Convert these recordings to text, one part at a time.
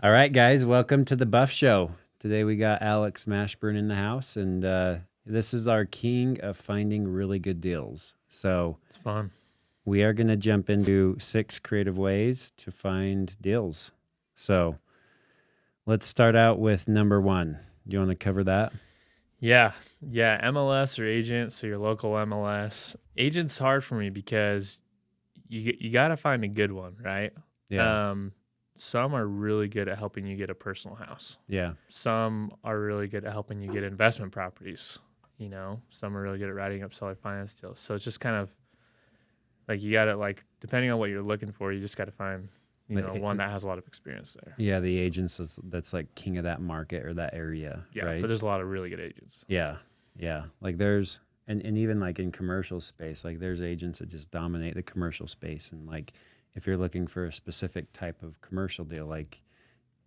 All right, guys, welcome to the Buff Show. Today we got Alex Mashburn in the house, and this is our king of finding really good deals. So It's fun. we are going to jump into 6 creative ways to find deals. So let's start out with number 1. Do you want to cover that? Yeah. MLS or agent, so your local MLS. Agent's hard for me because you got to find a good one, right? Yeah. Some are really good at helping you get a personal house. Yeah. Some are really good at helping you get investment properties. Some are really good at writing up seller finance deals. So it's just kind of like you got to depending on what you're looking for, you just got to find one that has a lot of experience there. Yeah, the agents that's like king of that market or that area. Yeah, right? but there's a lot of really good agents. Yeah. Like there's and even like in commercial space, like there's agents that just dominate the commercial space. And like if you're looking for a specific type of commercial deal, like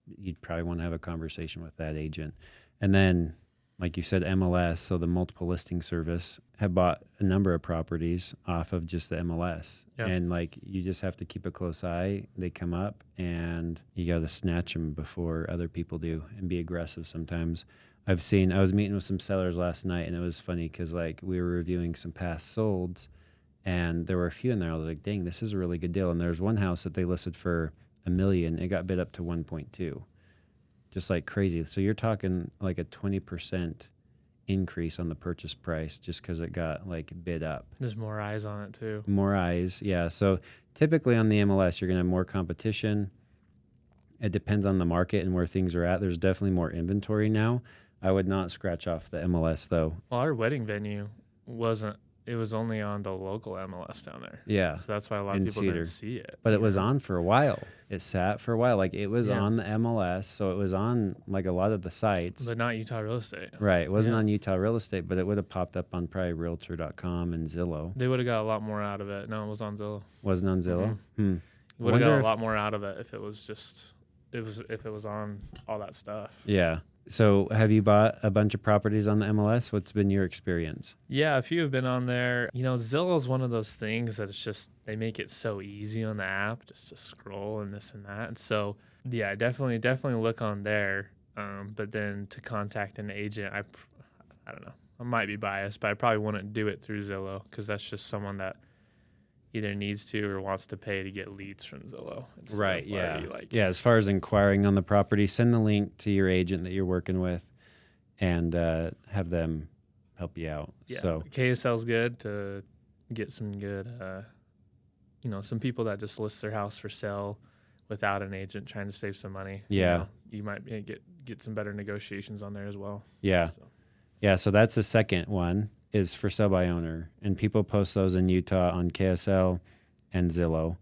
you'd probably want to have a conversation with that agent. And then, like you said, MLS, so the multiple listing service, have bought a number of properties off of just the MLS. Yeah. And like you just have to keep a close eye. They come up and you got to snatch them before other people do and be aggressive sometimes. I was meeting with some sellers last night, and it was funny because like we were reviewing some past solds, and there were a few in there. I was like, dang, this is a really good deal. And there's one house that they listed for $1 million. It got bid up to 1.2, just like crazy. So you're talking like a 20% increase on the purchase price just because it got like bid up. There's more eyes on it too. More eyes, yeah. So typically on the MLS, you're going to have more competition. It depends on the market and where things are at. There's definitely more inventory now. I would not scratch off the MLS though. Well, our wedding venue it was only on the local MLS down there. Yeah. So that's why a lot of people didn't see it. But it was on for a while. It sat for a while. Like it was on the MLS. So it was on like a lot of the sites. But not Utah Real Estate. Right. It wasn't on Utah Real Estate, but it would have popped up on probably Realtor.com and Zillow. They would have got a lot more out of it. No, it was on Zillow. Wasn't on Zillow? Mm-hmm. Would have got a lot more out of it if it was if it was on all that stuff. Yeah. So have you bought a bunch of properties on the MLS? What's been your experience? Yeah, a few have been on there. Zillow is one of those things that it's just, they make it so easy on the app just to scroll and this and that. And so, yeah, definitely look on there. But then to contact an agent, I don't know. I might be biased, but I probably wouldn't do it through Zillow because that's just someone that either needs to or wants to pay to get leads from Zillow. Right, yeah. As far as inquiring on the property, send the link to your agent that you're working with and have them help you out. Yeah, so KSL's good to get some good, some people that just list their house for sale without an agent trying to save some money. Yeah. You might get some better negotiations on there as well. Yeah. Yeah, so that's the second one. Is for sale by owner, and people post those in Utah on KSL and Zillow.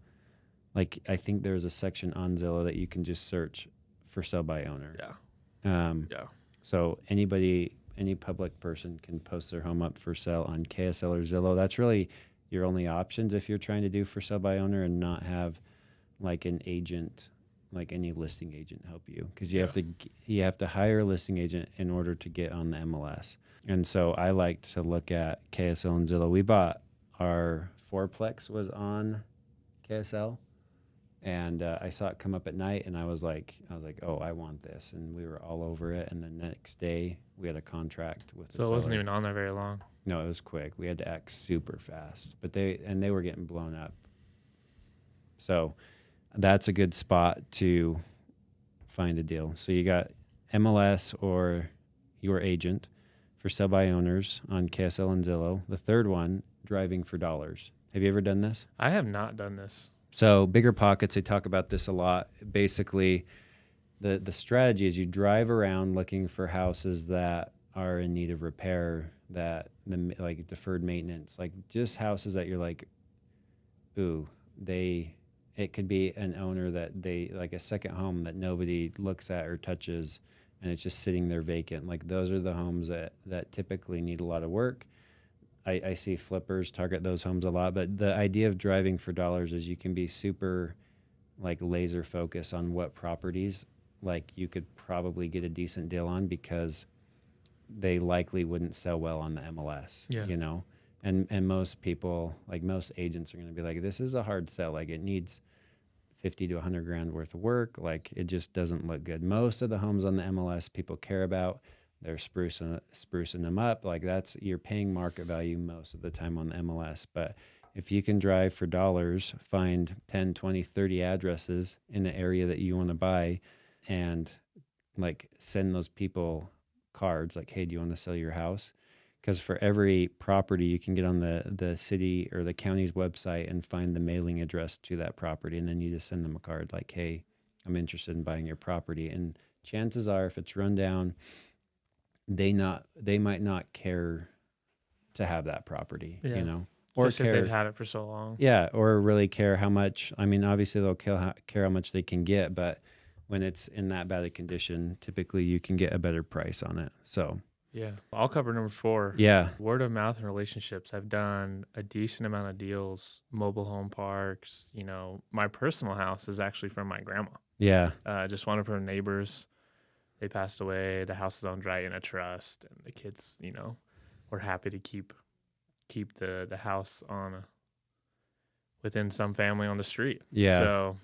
Like I think there's a section on Zillow that you can just search for sale by owner. Yeah. So any public person can post their home up for sale on KSL or Zillow. That's really your only options if you're trying to do for sale by owner and not have like an agent, like any listing agent help you, because you have to hire a listing agent in order to get on the MLS. And so I like to look at KSL and Zillow. We bought our fourplex was on KSL, and I saw it come up at night, and I was like, oh, I want this, and we were all over it. And the next day we had a contract with. So it wasn't even on there very long. No, it was quick. We had to act super fast, but they were getting blown up. So that's a good spot to find a deal. So you got MLS or your agent for sell by owners on KSL and Zillow. The third one, driving for dollars. Have you ever done this? I have not done this. So Bigger Pockets, they talk about this a lot. Basically, the strategy is you drive around looking for houses that are in need of repair, like deferred maintenance, like just houses that you're like, ooh, it could be an owner that they like a second home that nobody looks at or touches, and it's just sitting there vacant. Like those are the homes that typically need a lot of work. I see flippers target those homes a lot, but the idea of driving for dollars is you can be super like laser focused on what properties like you could probably get a decent deal on because they likely wouldn't sell well on the MLS, you know? And most people, like most agents are going to be like, this is a hard sell. Like it needs 50 to 100 grand worth of work. Like it just doesn't look good. Most of the homes on the MLS people care about, they're sprucing them up. Like you're paying market value most of the time on the MLS. But if you can drive for dollars, find 10, 20, 30 addresses in the area that you want to buy and like send those people cards like, hey, do you want to sell your house? Because for every property, you can get on the city or the county's website and find the mailing address to that property. And then you just send them a card like, hey, I'm interested in buying your property. And chances are, if it's run down, they might not care to have that property, Yeah. or Especially if care. they've had it for so long. Yeah, or really care how much. I mean, obviously they'll care how much they can get, but when it's in that bad a condition, typically you can get a better price on it. So Yeah. I'll cover number 4. yeah, Word of mouth and relationships. I've done a decent amount of deals, mobile home parks. My personal house is actually from my grandma. yeah, Just one of her neighbors. They passed away. The house is owned right in a trust, and the kids, were happy to keep the house within some family on the street. yeah. So,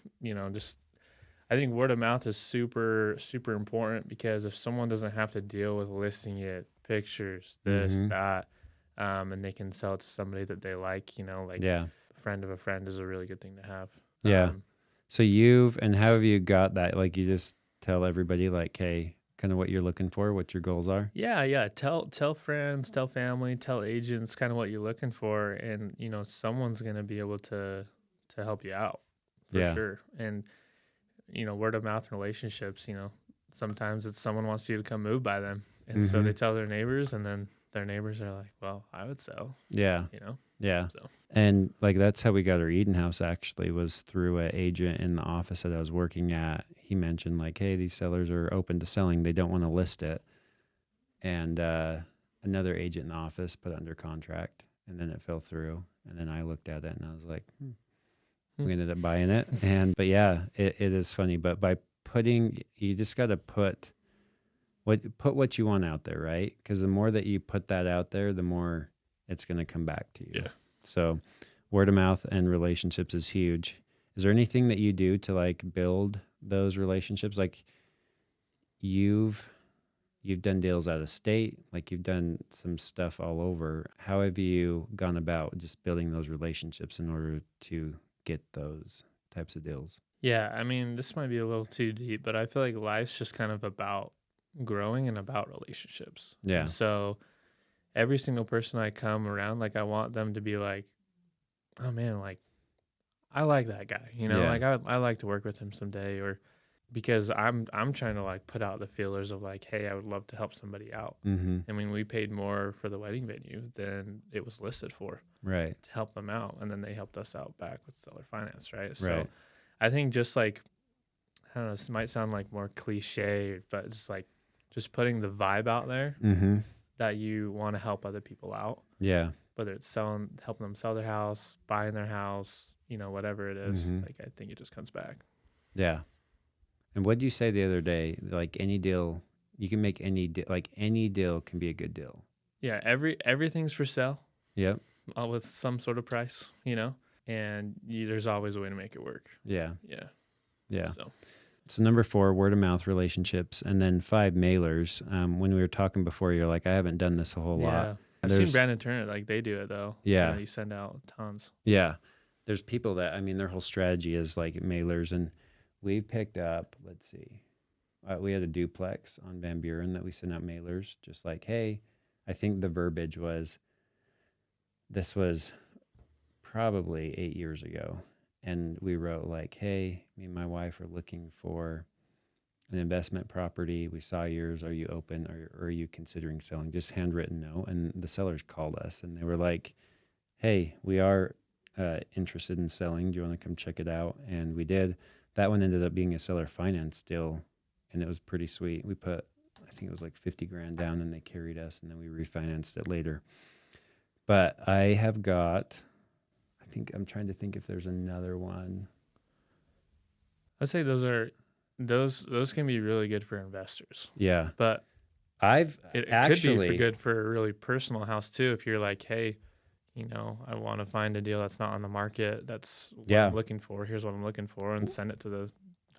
just I think word of mouth is super, super important, because if someone doesn't have to deal with listing it, pictures, this, Mhm. that, and they can sell it to somebody that they like, like Yeah. a friend of a friend is a really good thing to have. Yeah. Um, So how have you got that? Like you just tell everybody like, hey, kind of what you're looking for, what your goals are. yeah. Tell friends, tell family, tell agents kind of what you're looking for, and someone's gonna be able to help you out for Yeah. sure. And word of mouth relationships. Sometimes it's someone wants you to come move by them, and so Mhm. they tell their neighbors, and then their neighbors are like, "Well, I would sell," Yeah. Yeah. So And like that's how we got our Eden house actually was through an agent in the office that I was working at. He mentioned like, hey, these sellers are open to selling. They don't want to list it. And another agent in the office put it under contract and then it fell through. And then I looked at it and I was like, we ended up buying it. But yeah, it is funny. But you just got to put what you want out there, right? Because the more that you put that out there, the more it's going to come back to you. Yeah. So word of mouth and relationships is huge. Is there anything that you do to like build those relationships? Like you've done deals out of state, like you've done some stuff all over. How have you gone about just building those relationships in order to get those types of deals? yeah, I mean, this might be a little too deep, but I feel like life's just kind of about growing and about relationships. Yeah. And so every single person I come around, like I want them to be like, oh man, like I like that guy, Yeah. like I like to work with him someday, or because I'm trying to like put out the feelers of like, hey, I would love to help somebody out. Mm-hmm. I mean, we paid more for the wedding venue than it was listed for Right. to help them out, and then they helped us out back with seller finance, right? So Right. I think just like, I don't know, this might sound like more cliche, but it's like just putting the vibe out there Mm-hmm. that you want to help other people out, Yeah. whether it's helping them sell their house, buying their house, whatever it is. Mhm. Like I think it just comes back. Yeah. And what did you say the other day? Like any deal, you can make like any deal can be a good deal. Yeah, everything's for sale, Yep. with some sort of price, and there's always a way to make it work. Yeah. Yeah. Yeah. So So number 4, word of mouth relationships, and then 5, mailers. When we were talking before, you're like, I haven't done this a whole lot. I've seen Brandon Turner, like they do it though. Yeah. You send out tons. Yeah. There's people that, I mean, their whole strategy is like mailers, and we picked up, let's see, we had a duplex on Van Buren that we sent out mailers, just like, hey, I think the verbiage was, this was probably 8 years ago. And we wrote like, hey, me and my wife are looking for an investment property. We saw yours. Are you open? Or are you considering selling? Just handwritten no. And the sellers called us and they were like, hey, we are interested in selling. Do you want to come check it out? And we did. That one ended up being a seller finance deal, and it was pretty sweet. We put, I think it was like 50 grand down, and they carried us, and then we refinanced it later. But I have got, I'm trying to think if there's another one. I'd say those can be really good for investors. Yeah. But I've it actually could be good for a really personal house too. If you're like, hey, I want to find a deal that's not on the market. That's what Yeah. I'm looking for. Here's what I'm looking for, and send it to the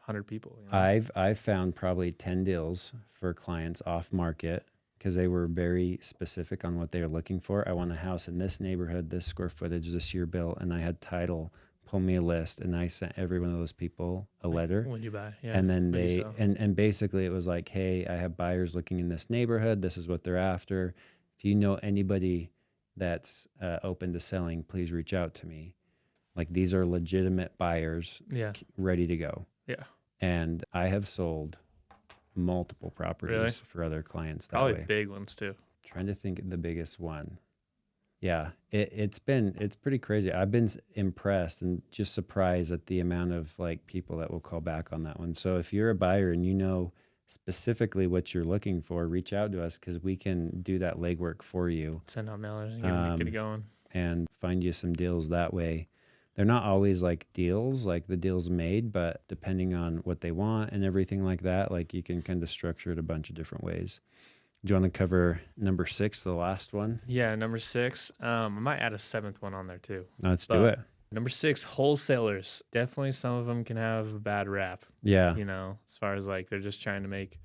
100 people. I've found probably 10 deals for clients off market because they were very specific on what they were looking for. I want a house in this neighborhood, this square footage, this year built, and I had title pull me a list, and I sent every one of those people a letter. When you buy, yeah. And then What'd you they sell? and basically it was like, hey, I have buyers looking in this neighborhood. This is what they're after. If you know anybody that's open to selling, please reach out to me. Like, these are legitimate buyers Yeah, ready to go. yeah. And I have sold multiple properties Really? for other clients that Probably way. big ones too. Trying to think of the biggest one. Yeah, it's pretty crazy. I've been impressed and just surprised at the amount of like people that will call back on that one. So if you're a buyer and you know specifically what you're looking for, reach out to us because we can do that legwork for you Send out mailers and get it going. and find you some deals that way. They're not always like deals, like the deal's made, but depending on what they want and everything like that, like you can kind of structure it a bunch of different ways. Do you want to cover number 6, the last one? Yeah, number 6. I might add a 7th one on there too. Let's do it. Number 6, wholesalers. Definitely some of them can have a bad rap. Yeah. As far as like they're just trying to make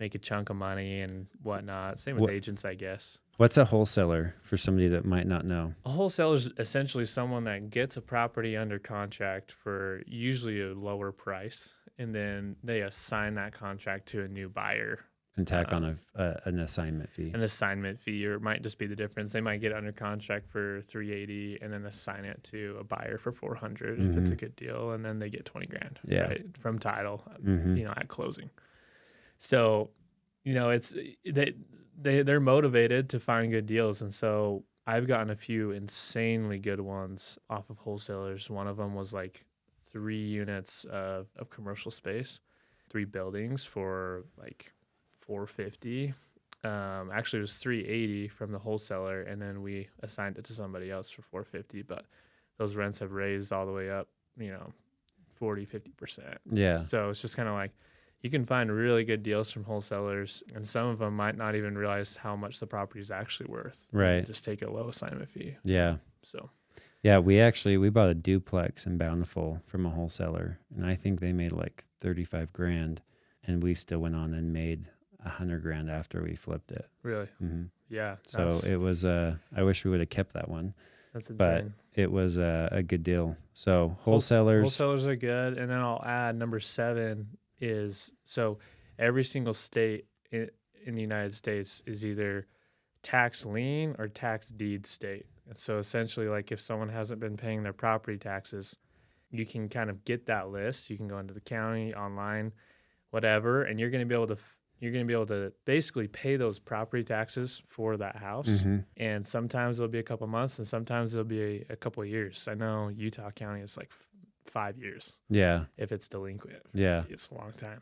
a chunk of money and whatnot. Same with agents, I guess. What's a wholesaler for somebody that might not know? A wholesaler is essentially someone that gets a property under contract for usually a lower price, and then they assign that contract to a new buyer. And tack on an assignment fee. An assignment fee, or it might just be the difference. They might get it under contract for $380 and then assign it to a buyer for $400 if it's a good deal, and then they get $20,000 right, from title, at closing. So, they're motivated to find good deals, and so I've gotten a few insanely good ones off of wholesalers. One of them was like 3 units of commercial space, 3 buildings for like $450. Actually, it was $380 from the wholesaler, and then we assigned it to somebody else for $450. But those rents have raised all the way up, 40-50%. Yeah. So it's just kind of like you can find really good deals from wholesalers, and some of them might not even realize how much the property is actually worth. Right. Just take a low assignment fee. Yeah. So. Yeah, we bought a duplex in Bountiful from a wholesaler, and I think they made like $35,000, and we still went on and made $100,000 after we flipped it. Really? Mm-hmm. Yeah. So it was I wish we would have kept that one. That's insane. But it was a good deal. So wholesalers are good. And then I'll add number 7 is, so every single state in the United States is either tax lien or tax deed state. And so essentially, like if someone hasn't been paying their property taxes, you can kind of get that list. You can go into the county, online, whatever, and you're going to be able to basically pay those property taxes for that house. Mm-hmm. And sometimes it'll be a couple months, and sometimes it'll be a couple of years. I know Utah County is like 5 years. Yeah. If it's delinquent. Yeah. It's a long time.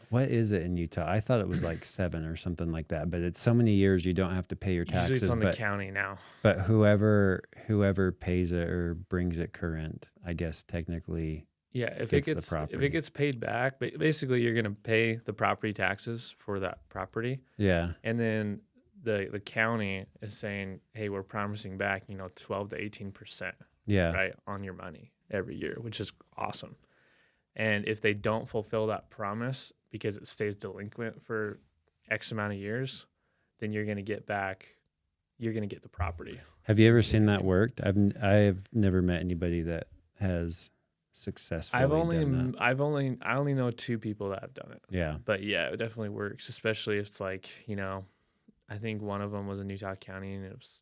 What is it in Utah? I thought it was like 7 or something like that, but it's so many years you don't have to pay your taxes. Usually it's on the county now. But whoever pays it or brings it current, I guess technically. Yeah, if it gets paid back, basically you're going to pay the property taxes for that property. Yeah. And then the county is saying, "Hey, we're promising back, 12 to 18%." Yeah. Right, on your money every year, which is awesome. And if they don't fulfill that promise because it stays delinquent for X amount of years, then you're going to get the property. Have you ever seen that worked? I've never met anybody that has successfully done that. I only know 2 people that have done it. Yeah. But yeah, it definitely works, especially if it's like, I think one of them was in Utah County and it was,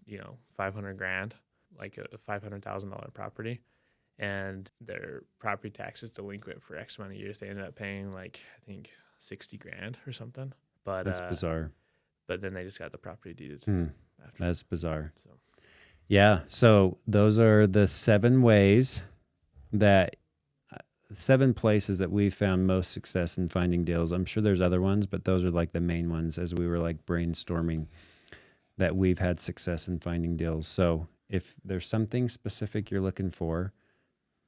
$500,000, like a $500,000 property. And their property tax is delinquent for X amount of years. They ended up paying like, I think $60,000 or something. But that's bizarre. But then they just got the property deeded. After. That's bizarre. So. Yeah. So those are the 7 ways 7 places that we found most success in finding deals. I'm sure there's other ones, but those are like the main ones as we were like brainstorming that we've had success in finding deals. So if there's something specific you're looking for,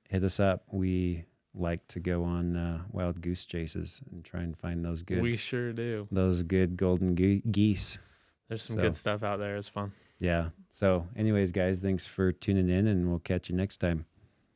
hit us up. We like to go on wild goose chases and try and find those good. We sure do. Those good golden geese. There's some good stuff out there. It's fun. Yeah. So anyways, guys, thanks for tuning in, and we'll catch you next time.